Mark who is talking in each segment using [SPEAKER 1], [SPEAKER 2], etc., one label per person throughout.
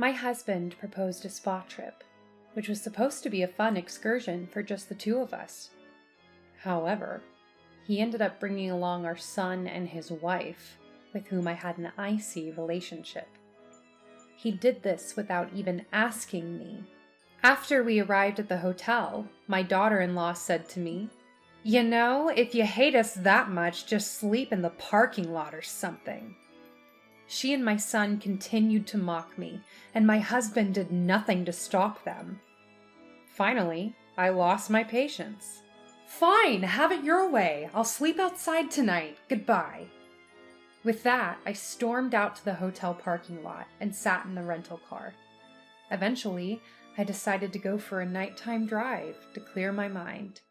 [SPEAKER 1] My husband proposed a spa trip, which was supposed to be a fun excursion for just the two of us. However, he ended up bringing along our son and his wife, with whom I had an icy relationship. He did this without even asking me. After we arrived at the hotel, my daughter-in-law said to me, "You know, if you hate us that much, just sleep in the parking lot or something." She and my son continued to mock me, and my husband did nothing to stop them. Finally, I lost my patience. "Fine, have it your way. I'll sleep outside tonight. Goodbye." With that, I stormed out to the hotel parking lot and sat in the rental car. Eventually, I decided to go for a nighttime drive to clear my mind.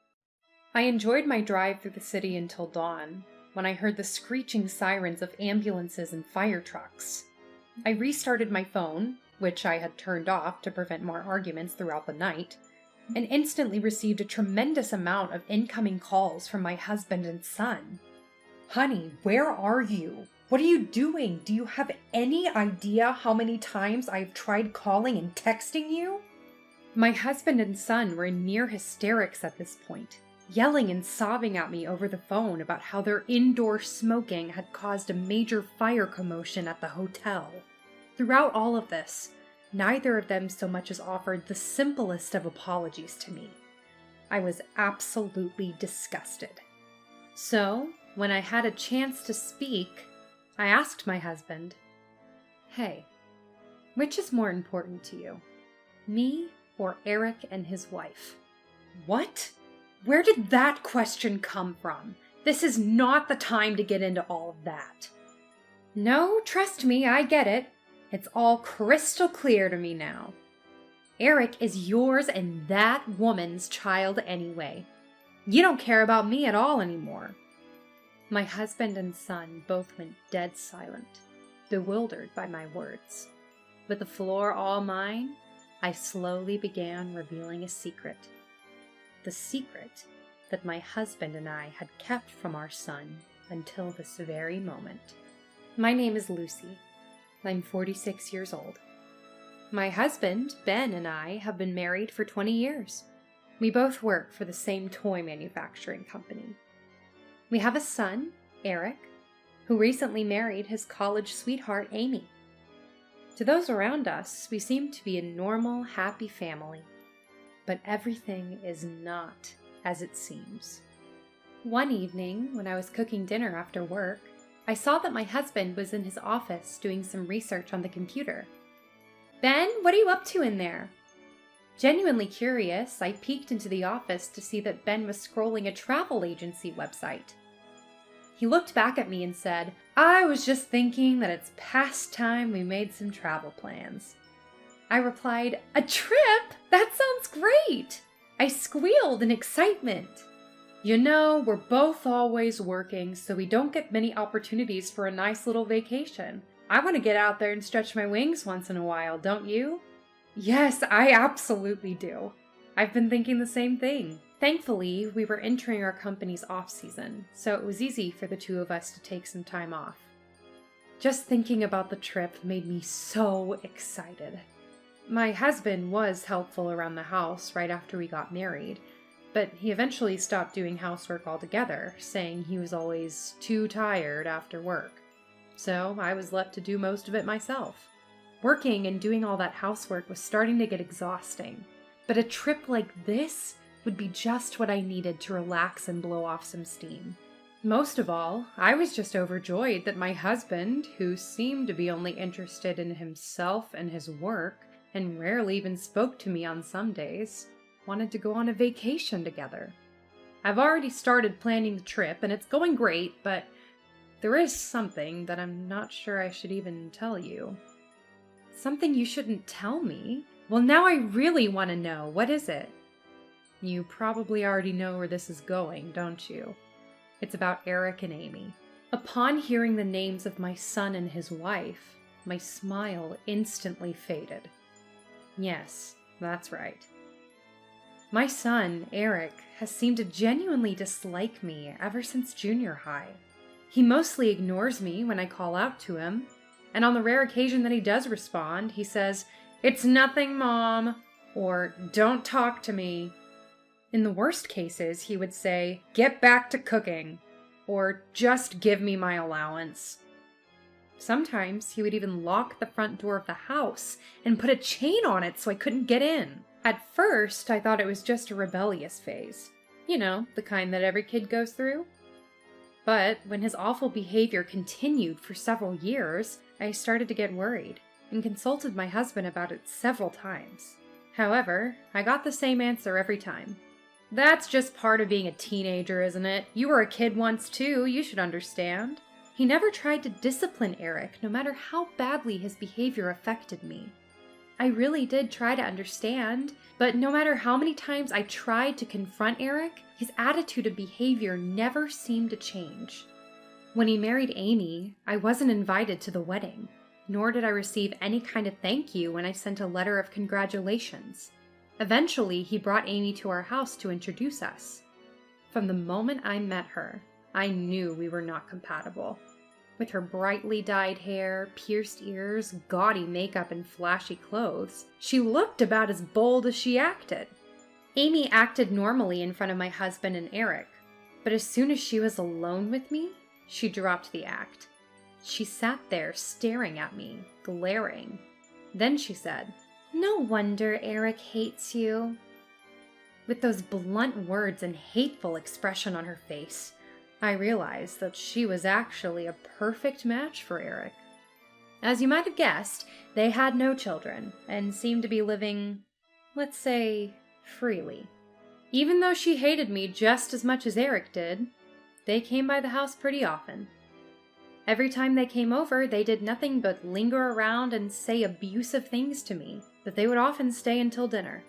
[SPEAKER 1] I enjoyed my drive through the city until dawn, when I heard the screeching sirens of ambulances and fire trucks. I restarted my phone, which I had turned off to prevent more arguments throughout the night, and instantly received a tremendous amount of incoming calls from my husband and son. "Honey, where are you? What are you doing? Do you have any idea how many times I've tried calling and texting you?" My husband and son were in near hysterics at this point, yelling and sobbing at me over the phone about how their indoor smoking had caused a major fire commotion at the hotel. Throughout all of this, neither of them so much as offered the simplest of apologies to me. I was absolutely disgusted. So, when I had a chance to speak, I asked my husband, "Hey, which is more important to you, me or Eric and his wife?" "What? Where did that question come from? This is not the time to get into all of that." "No, trust me, I get it. It's all crystal clear to me now. Eric is yours and that woman's child anyway. You don't care about me at all anymore." My husband and son both went dead silent, bewildered by my words. With the floor all mine, I slowly began revealing a secret. The secret that my husband and I had kept from our son until this very moment. My name is Lucy. I'm 46 years old. My husband, Ben, and I have been married for 20 years. We both work for the same toy manufacturing company. We have a son, Eric, who recently married his college sweetheart, Amy. To those around us, we seem to be a normal, happy family. But everything is not as it seems. One evening, when I was cooking dinner after work, I saw that my husband was in his office doing some research on the computer. "Ben, what are you up to in there?" Genuinely curious, I peeked into the office to see that Ben was scrolling a travel agency website. He looked back at me and said, "I was just thinking that it's past time we made some travel plans." I replied, "A trip? That sounds great!" I squealed in excitement. "You know, we're both always working, so we don't get many opportunities for a nice little vacation. I want to get out there and stretch my wings once in a while, don't you?" "Yes, I absolutely do. I've been thinking the same thing." Thankfully, we were entering our company's off-season, so it was easy for the two of us to take some time off. Just thinking about the trip made me so excited. My husband was helpful around the house right after we got married, but he eventually stopped doing housework altogether, saying he was always too tired after work. So I was left to do most of it myself. Working and doing all that housework was starting to get exhausting, but a trip like this would be just what I needed to relax and blow off some steam. Most of all, I was just overjoyed that my husband, who seemed to be only interested in himself and his work, and rarely even spoke to me on some days, wanted to go on a vacation together. I've already started planning the trip, and it's going great, but there is something that I'm not sure I should even tell you. Something you shouldn't tell me? Well, now I really want to know. What is it? You probably already know where this is going, don't you? It's about Eric and Amy. Upon hearing the names of my son and his wife, my smile instantly faded. Yes, that's right. My son, Eric, has seemed to genuinely dislike me ever since junior high. He mostly ignores me when I call out to him, And on the rare occasion that he does respond, he says, "It's nothing, Mom," or "Don't talk to me." In the worst cases, he would say, "Get back to cooking," or "Just give me my allowance." Sometimes he would even lock the front door of the house and put a chain on it so I couldn't get in. At first, I thought it was just a rebellious phase. You know, the kind that every kid goes through. But when his awful behavior continued for several years, I started to get worried and consulted my husband about it several times. However, I got the same answer every time. "That's just part of being a teenager, isn't it? You were a kid once too, you should understand." He never tried to discipline Eric, no matter how badly his behavior affected me. I really did try to understand, but no matter how many times I tried to confront Eric, his attitude and behavior never seemed to change. When he married Amy, I wasn't invited to the wedding, nor did I receive any kind of thank you when I sent a letter of congratulations. Eventually, he brought Amy to our house to introduce us. From the moment I met her, I knew we were not compatible. With her brightly dyed hair, pierced ears, gaudy makeup, and flashy clothes, she looked about as bold as she acted. Amy acted normally in front of my husband and Eric, but as soon as she was alone with me, she dropped the act. She sat there staring at me, glaring. Then she said, "No wonder Eric hates you." With those blunt words and hateful expression on her face, I realized that she was actually a perfect match for Eric. As you might have guessed, they had no children and seemed to be living, let's say, freely. Even though she hated me just as much as Eric did, they came by the house pretty often. Every time they came over, they did nothing but linger around and say abusive things to me, but they would often stay until dinner.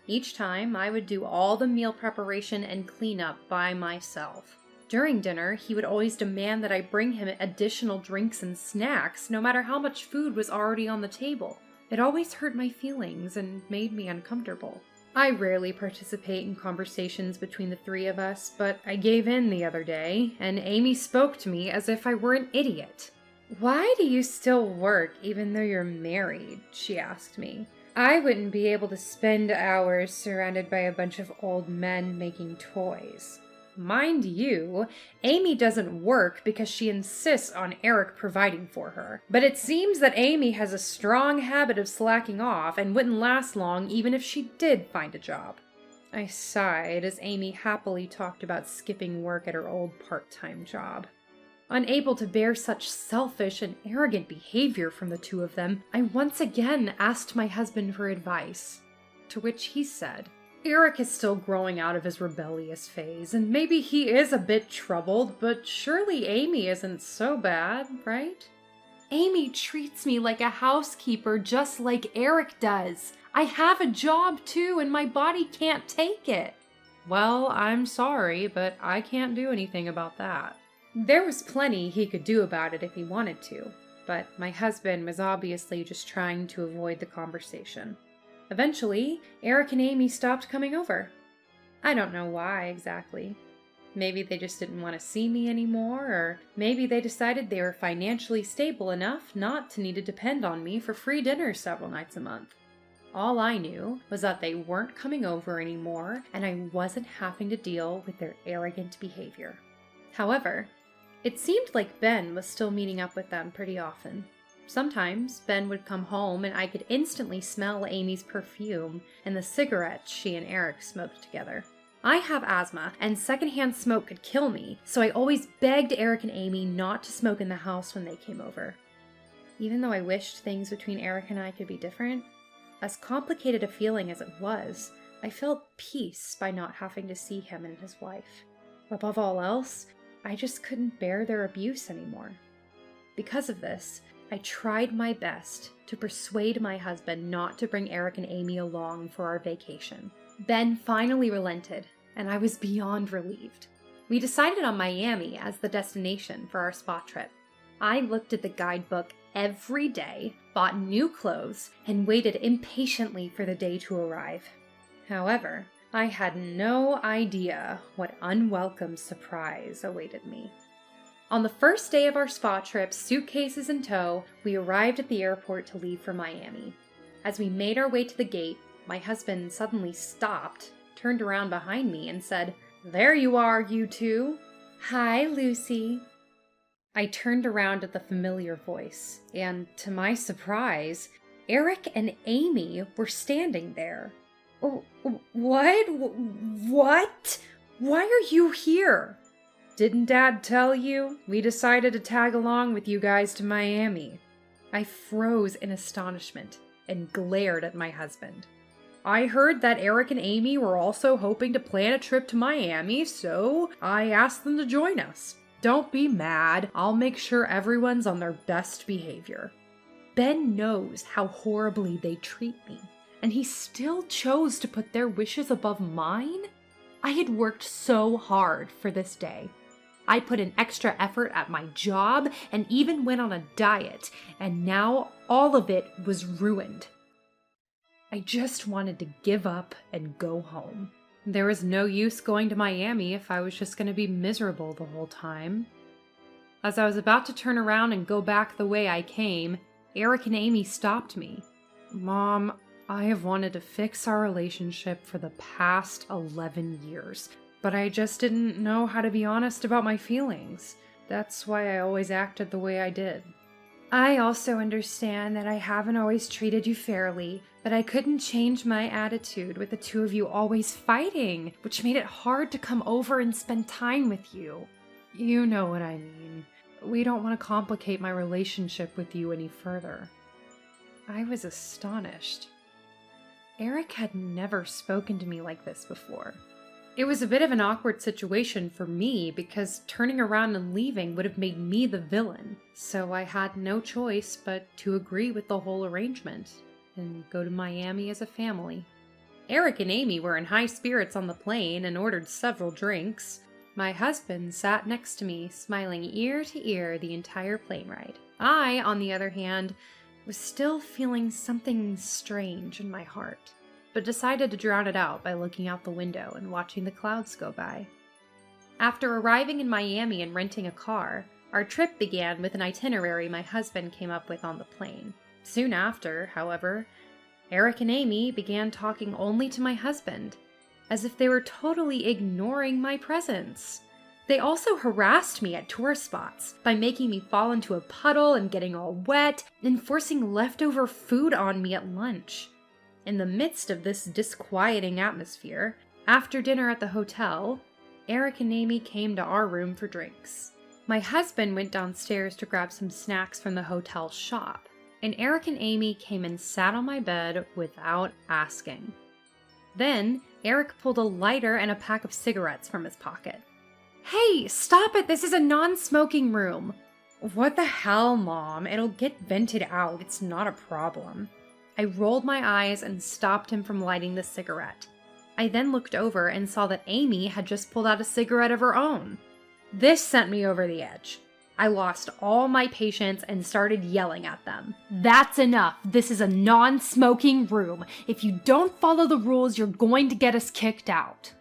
[SPEAKER 1] Each time, I would do all the meal preparation and cleanup by myself. During dinner, he would always demand that I bring him additional drinks and snacks, no matter how much food was already on the table. It always hurt my feelings and made me uncomfortable. I rarely participate in conversations between the three of us, but I gave in the other day, and Amy spoke to me as if I were an idiot. "Why do you still work even though you're married?" she asked me. "I wouldn't be able to spend hours surrounded by a bunch of old men making toys." Mind you, Amy doesn't work because she insists on Eric providing for her. But it seems that Amy has a strong habit of slacking off and wouldn't last long even if she did find a job. I sighed as Amy happily talked about skipping work at her old part-time job. Unable to bear such selfish and arrogant behavior from the two of them, I once again asked my husband for advice, to which he said, "Eric is still growing out of his rebellious phase, and maybe he is a bit troubled, but surely Amy isn't so bad, right? Amy treats me like a housekeeper just like Eric does. I have a job too, and my body can't take it." Well, I'm sorry, but I can't do anything about that. There was plenty he could do about it if he wanted to, but my husband was obviously just trying to avoid the conversation. Eventually, Eric and Amy stopped coming over. I don't know why exactly. Maybe they just didn't want to see me anymore, or maybe they decided they were financially stable enough not to need to depend on me for free dinners several nights a month. All I knew was that they weren't coming over anymore, and I wasn't having to deal with their arrogant behavior. However, it seemed like Ben was still meeting up with them pretty often. Sometimes Ben would come home and I could instantly smell Amy's perfume and the cigarettes she and Eric smoked together. I have asthma, and secondhand smoke could kill me, so I always begged Eric and Amy not to smoke in the house when they came over. Even though I wished things between Eric and I could be different, as complicated a feeling as it was, I felt peace by not having to see him and his wife. Above all else, I just couldn't bear their abuse anymore. Because of this, I tried my best to persuade my husband not to bring Eric and Amy along for our vacation. Ben finally relented, and I was beyond relieved. We decided on Miami as the destination for our spa trip. I looked at the guidebook every day, bought new clothes, and waited impatiently for the day to arrive. However, I had no idea what unwelcome surprise awaited me. On the first day of our spa trip, suitcases in tow, we arrived at the airport to leave for Miami. As we made our way to the gate, my husband suddenly stopped, turned around behind me, and said, "There you are, you two." "Hi, Lucy." I turned around at the familiar voice, and to my surprise, Eric and Amy were standing there. What? What? Why are you here?" "Didn't Dad tell you? We decided to tag along with you guys to Miami." I froze in astonishment and glared at my husband. "I heard that Eric and Amy were also hoping to plan a trip to Miami, so I asked them to join us. Don't be mad. I'll make sure everyone's on their best behavior." Ben knows how horribly they treat me, and he still chose to put their wishes above mine? I had worked so hard for this day. I put in extra effort at my job and even went on a diet, and now all of it was ruined. I just wanted to give up and go home. There was no use going to Miami if I was just going to be miserable the whole time. As I was about to turn around and go back the way I came, Eric and Amy stopped me. "Mom, I have wanted to fix our relationship for the past 11 years, but I just didn't know how to be honest about my feelings. That's why I always acted the way I did." "I also understand that I haven't always treated you fairly, but I couldn't change my attitude with the two of you always fighting, which made it hard to come over and spend time with you. You know what I mean. We don't want to complicate my relationship with you any further." I was astonished. Eric had never spoken to me like this before. It was a bit of an awkward situation for me because turning around and leaving would have made me the villain, so I had no choice but to agree with the whole arrangement and go to Miami as a family. Eric and Amy were in high spirits on the plane and ordered several drinks. My husband sat next to me, smiling ear to ear the entire plane ride. I, on the other hand, was still feeling something strange in my heart, but decided to drown it out by looking out the window and watching the clouds go by. After arriving in Miami and renting a car, our trip began with an itinerary my husband came up with on the plane. Soon after, however, Eric and Amy began talking only to my husband, as if they were totally ignoring my presence. They also harassed me at tourist spots by making me fall into a puddle and getting all wet, and forcing leftover food on me at lunch. In the midst of this disquieting atmosphere, after dinner at the hotel, Eric and Amy came to our room for drinks. My husband went downstairs to grab some snacks from the hotel shop, and Eric and Amy came and sat on my bed without asking. Then, Eric pulled a lighter and a pack of cigarettes from his pocket. "Hey, stop it! This is a non-smoking room!" "What the hell, Mom? It'll get vented out. It's not a problem." I rolled my eyes and stopped him from lighting the cigarette. I then looked over and saw that Amy had just pulled out a cigarette of her own. This sent me over the edge. I lost all my patience and started yelling at them. "That's enough! This is a non-smoking room. If you don't follow the rules, you're going to get us kicked out."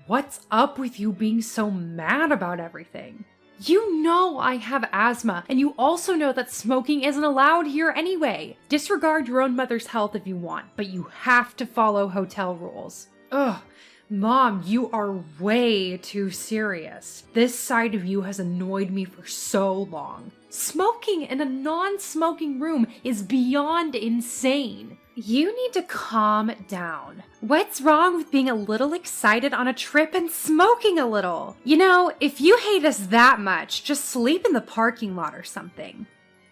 [SPEAKER 1] "What's up with you being so mad about everything? You know I have asthma, and you also know that smoking isn't allowed here anyway. Disregard your own mother's health if you want, but you have to follow hotel rules." Ugh, Mom, you are way too serious. This side of you has annoyed me for so long. Smoking in a non-smoking room is beyond insane. You need to calm down. What's wrong with being a little excited on a trip and smoking a little? You know, if you hate us that much, just sleep in the parking lot or something.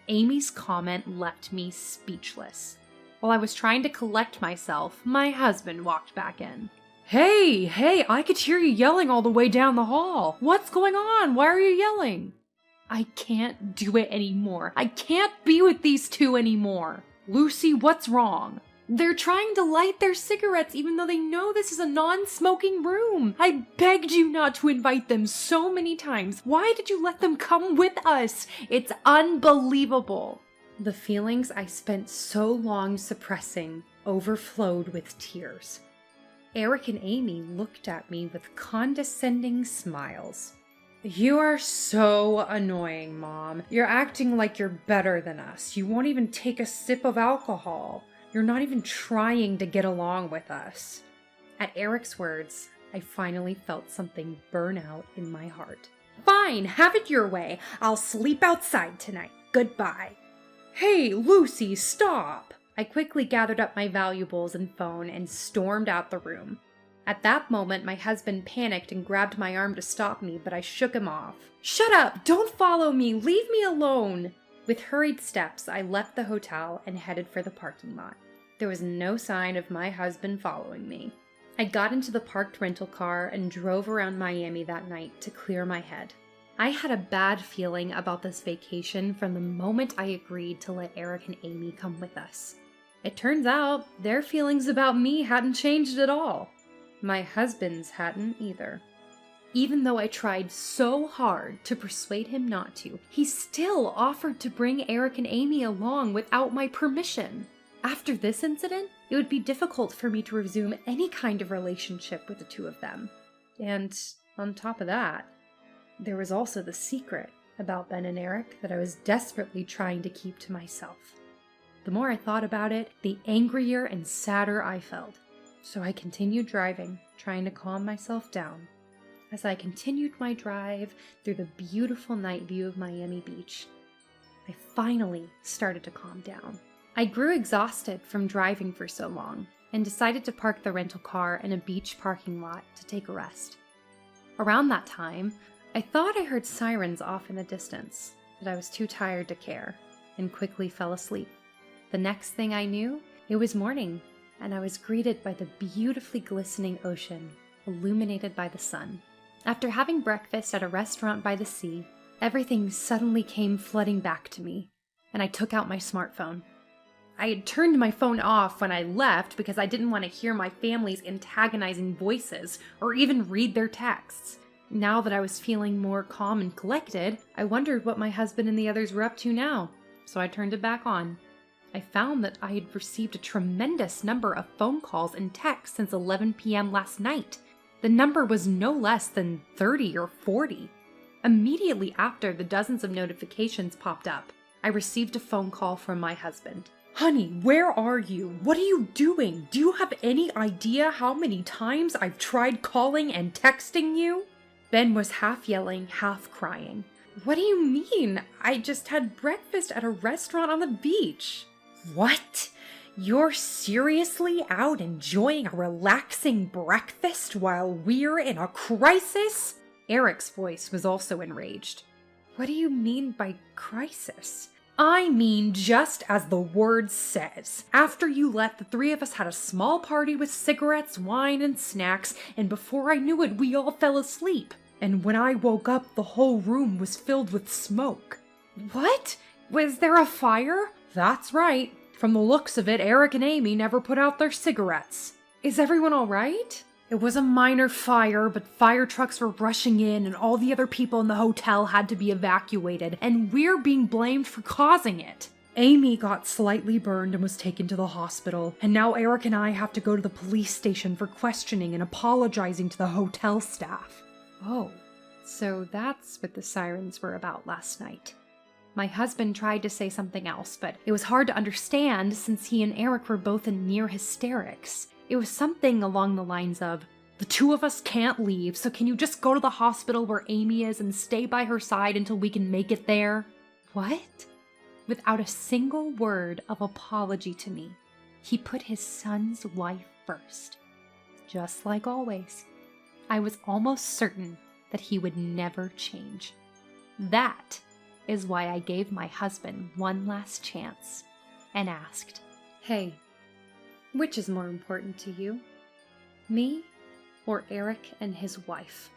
[SPEAKER 1] Amy's comment left me speechless. While I was trying to collect myself, my husband walked back in. Hey, I could hear you yelling all the way down the hall. What's going on? Why are you yelling?" "I can't do it anymore. I can't be with these two anymore." "Lucy, what's wrong?" "They're trying to light their cigarettes even though they know this is a non-smoking room. I begged you not to invite them so many times. Why did you let them come with us? It's unbelievable." The feelings I spent so long suppressing overflowed with tears. Eric and Amy looked at me with condescending smiles. You are so annoying, Mom. You're acting like you're better than us. You won't even take a sip of alcohol. You're not even trying to get along with us. At Eric's words, I finally felt something burn out in my heart. Fine, have it your way. I'll sleep outside tonight. Goodbye. Hey, Lucy, stop! I quickly gathered up my valuables and phone and stormed out the room. At that moment, my husband panicked and grabbed my arm to stop me, but I shook him off. Shut up! Don't follow me! Leave me alone! With hurried steps, I left the hotel and headed for the parking lot. There was no sign of my husband following me. I got into the parked rental car and drove around Miami that night to clear my head. I had a bad feeling about this vacation from the moment I agreed to let Eric and Amy come with us. It turns out their feelings about me hadn't changed at all. My husband's hadn't either. Even though I tried so hard to persuade him not to, he still offered to bring Eric and Amy along without my permission. After this incident, it would be difficult for me to resume any kind of relationship with the two of them. And on top of that, there was also the secret about Ben and Eric that I was desperately trying to keep to myself. The more I thought about it, the angrier and sadder I felt. So I continued driving, trying to calm myself down. As I continued my drive through the beautiful night view of Miami Beach, I finally started to calm down. I grew exhausted from driving for so long and decided to park the rental car in a beach parking lot to take a rest. Around that time, I thought I heard sirens off in the distance, but I was too tired to care and quickly fell asleep. The next thing I knew, it was morning, and I was greeted by the beautifully glistening ocean, illuminated by the sun. After having breakfast at a restaurant by the sea, everything suddenly came flooding back to me, and I took out my smartphone. I had turned my phone off when I left because I didn't want to hear my family's antagonizing voices or even read their texts. Now that I was feeling more calm and collected, I wondered what my husband and the others were up to now, so I turned it back on. I found that I had received a tremendous number of phone calls and texts since 11 p.m. last night. The number was no less than 30 or 40. Immediately after the dozens of notifications popped up, I received a phone call from my husband. Honey, where are you? What are you doing? Do you have any idea how many times I've tried calling and texting you? Ben was half yelling, half crying. What do you mean? I just had breakfast at a restaurant on the beach. What? You're seriously out enjoying a relaxing breakfast while we're in a crisis? Eric's voice was also enraged. What do you mean by crisis? I mean just as the word says. After you left, the three of us had a small party with cigarettes, wine, and snacks, and before I knew it, we all fell asleep. And when I woke up, the whole room was filled with smoke. What? Was there a fire? That's right. From the looks of it, Eric and Amy never put out their cigarettes. Is everyone all right? It was a minor fire, but fire trucks were rushing in and all the other people in the hotel had to be evacuated, and we're being blamed for causing it. Amy got slightly burned and was taken to the hospital, and now Eric and I have to go to the police station for questioning and apologizing to the hotel staff. Oh, so that's what the sirens were about last night. My husband tried to say something else, but it was hard to understand since he and Eric were both in near hysterics. It was something along the lines of, the two of us can't leave, so can you just go to the hospital where Amy is and stay by her side until we can make it there? What? Without a single word of apology to me, he put his son's wife first. Just like always, I was almost certain that he would never change. That is why I gave my husband one last chance and asked, Hey, which is more important to you? Me or Eric and his wife?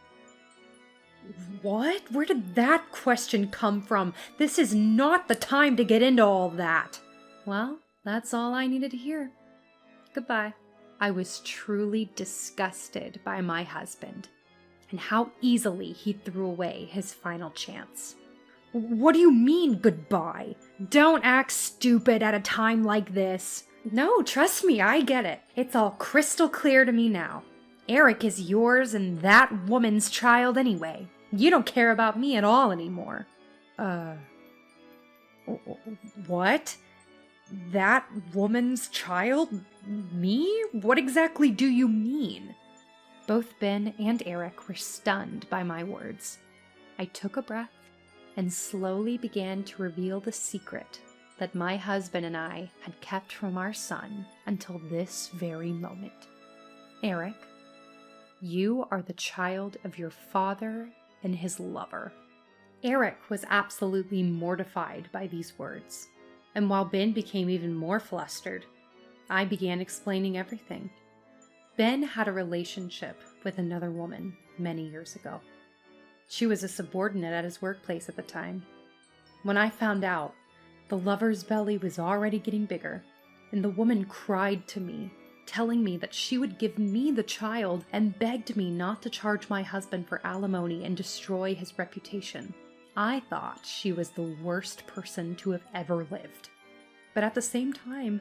[SPEAKER 1] What? Where did that question come from? This is not the time to get into all that. Well, that's all I needed to hear. Goodbye. I was truly disgusted by my husband and how easily he threw away his final chance. What do you mean, goodbye? Don't act stupid at a time like this. No, trust me, I get it. It's all crystal clear to me now. Eric is yours and that woman's child anyway. You don't care about me at all anymore." What? That woman's child? Me? What exactly do you mean?" Both Ben and Eric were stunned by my words. I took a breath and slowly began to reveal the secret that my husband and I had kept from our son until this very moment. "Eric, you are the child of your father and his lover." Eric was absolutely mortified by these words, and while Ben became even more flustered, I began explaining everything. Ben had a relationship with another woman many years ago. She was a subordinate at his workplace at the time. When I found out, the lover's belly was already getting bigger, and the woman cried to me, telling me that she would give me the child and begged me not to charge my husband for alimony and destroy his reputation. I thought she was the worst person to have ever lived. But at the same time,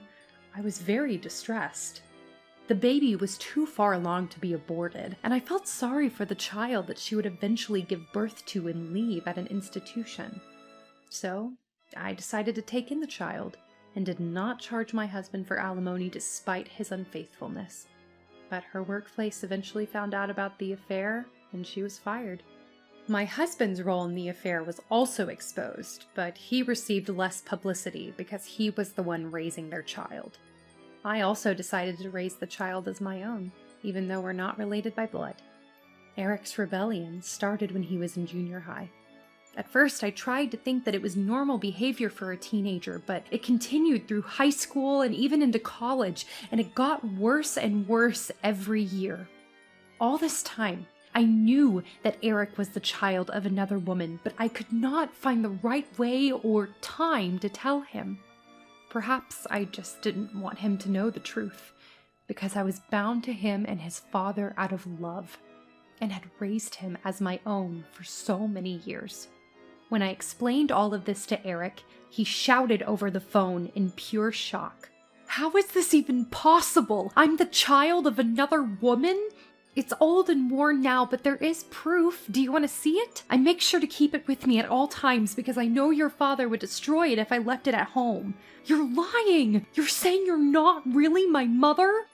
[SPEAKER 1] I was very distressed. The baby was too far along to be aborted, and I felt sorry for the child that she would eventually give birth to and leave at an institution. So, I decided to take in the child, and did not charge my husband for alimony despite his unfaithfulness. But her workplace eventually found out about the affair, and she was fired. My husband's role in the affair was also exposed, but he received less publicity because he was the one raising their child. I also decided to raise the child as my own, even though we're not related by blood. Eric's rebellion started when he was in junior high. At first, I tried to think that it was normal behavior for a teenager, but it continued through high school and even into college, and it got worse and worse every year. All this time, I knew that Eric was the child of another woman, but I could not find the right way or time to tell him. Perhaps I just didn't want him to know the truth, because I was bound to him and his father out of love, and had raised him as my own for so many years. When I explained all of this to Eric, he shouted over the phone in pure shock. "How is this even possible? I'm the child of another woman? It's old and worn now, but there is proof. Do you want to see it? I make sure to keep it with me at all times because I know your father would destroy it if I left it at home." "You're lying! You're saying you're not really my mother?"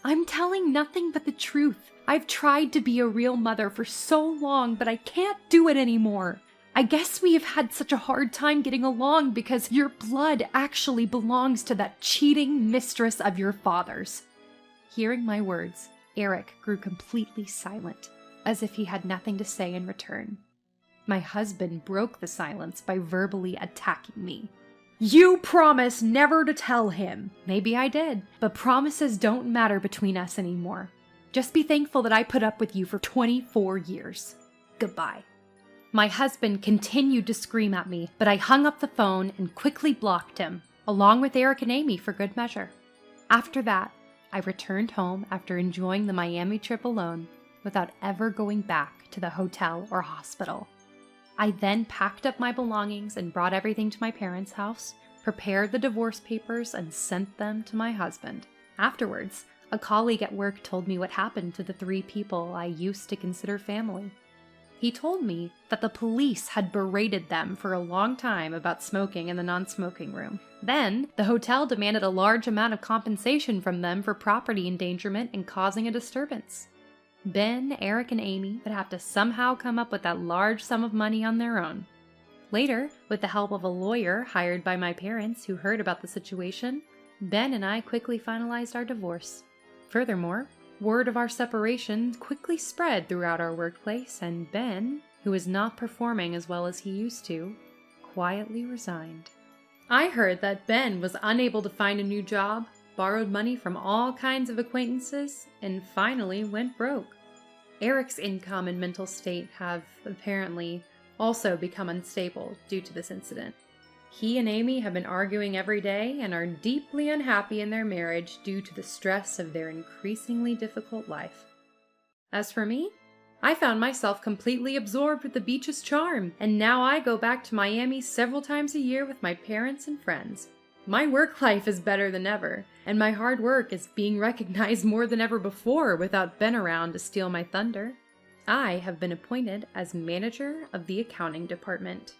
[SPEAKER 1] "I'm telling nothing but the truth. I've tried to be a real mother for so long, but I can't do it anymore. I guess we have had such a hard time getting along because your blood actually belongs to that cheating mistress of your father's." Hearing my words, Eric grew completely silent, as if he had nothing to say in return. My husband broke the silence by verbally attacking me. "You promised never to tell him." "Maybe I did, but promises don't matter between us anymore. Just be thankful that I put up with you for 24 years. Goodbye." My husband continued to scream at me, but I hung up the phone and quickly blocked him, along with Eric and Amy for good measure. After that, I returned home after enjoying the Miami trip alone, without ever going back to the hotel or hospital. I then packed up my belongings and brought everything to my parents' house, prepared the divorce papers, and sent them to my husband. Afterwards, a colleague at work told me what happened to the 3 people I used to consider family. He told me that the police had berated them for a long time about smoking in the non-smoking room. Then, the hotel demanded a large amount of compensation from them for property endangerment and causing a disturbance. Ben, Eric, and Amy would have to somehow come up with that large sum of money on their own. Later, with the help of a lawyer hired by my parents who heard about the situation, Ben and I quickly finalized our divorce. Furthermore, word of our separation quickly spread throughout our workplace, and Ben, who was not performing as well as he used to, quietly resigned. I heard that Ben was unable to find a new job, borrowed money from all kinds of acquaintances, and finally went broke. Eric's income and mental state have apparently also become unstable due to this incident. He and Amy have been arguing every day and are deeply unhappy in their marriage due to the stress of their increasingly difficult life. As for me, I found myself completely absorbed with the beach's charm, and now I go back to Miami several times a year with my parents and friends. My work life is better than ever, and my hard work is being recognized more than ever before without Ben around to steal my thunder. I have been appointed as manager of the accounting department.